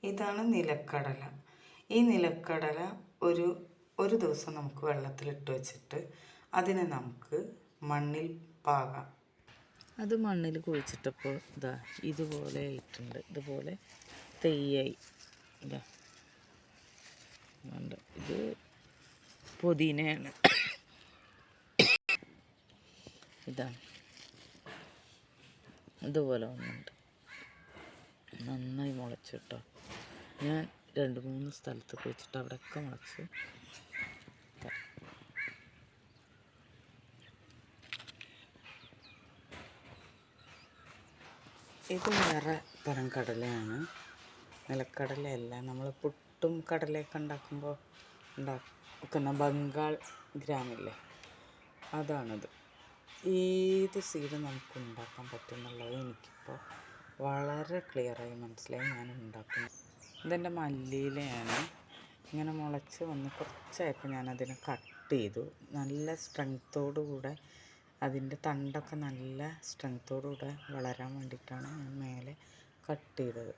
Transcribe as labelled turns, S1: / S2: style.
S1: ഇതാണ് നിലക്കടല. ഈ നിലക്കടല ഒരു ദിവസം നമുക്ക് വെള്ളത്തിലിട്ട് വെച്ചിട്ട് അതിനെ നമുക്ക് മണ്ണിൽ പാകാം. അത് മണ്ണിൽ കുഴിച്ചിട്ടപ്പോൾ ഇതാ ഇതുപോലെ ആയിട്ടുണ്ട്. ഇതുപോലെ തെയ്യായി. ഇതാ ഇത് പുതിനയാണ്. ഇതാണ് ഇതുപോലെ വന്നിട്ടുണ്ട്. നന്നായി മുളച്ചു കേട്ടോ. ഞാൻ 2-3 സ്ഥലത്ത് കുഴിച്ചിട്ട് അവിടെയൊക്കെ മുളച്ച്. ഇത് വേറെ തരം കടലയാണ്, നിലക്കടലയല്ല. നമ്മൾ പുട്ടും കടലയൊക്കെ ഉണ്ടാക്കുമ്പോൾ ഉണ്ടാക്കുന്ന ബംഗാൾ ഗ്രാമില്ലേ, അതാണിത്. ഏത് സീഡ് നമുക്ക് ഉണ്ടാക്കാൻ പറ്റുമെന്നുള്ളത് എനിക്കിപ്പോൾ വളരെ ക്ലിയറായി മനസ്സിലായി. ഞാൻ ഉണ്ടാക്കുന്നു. ഇതെൻ്റെ മല്ലിയിലയാണ്. ഇങ്ങനെ മുളച്ച് വന്ന് കുറച്ചായപ്പോൾ ഞാനതിനെ കട്ട് ചെയ്തു. നല്ല സ്ട്രെങ്ത്തോടുകൂടെ അതിൻ്റെ തണ്ടൊക്കെ നല്ല സ്ട്രെങ്ത്തോടുകൂടെ വളരാൻ വേണ്ടിയിട്ടാണ് ഞാൻ മേലെ കട്ട് ചെയ്തത്.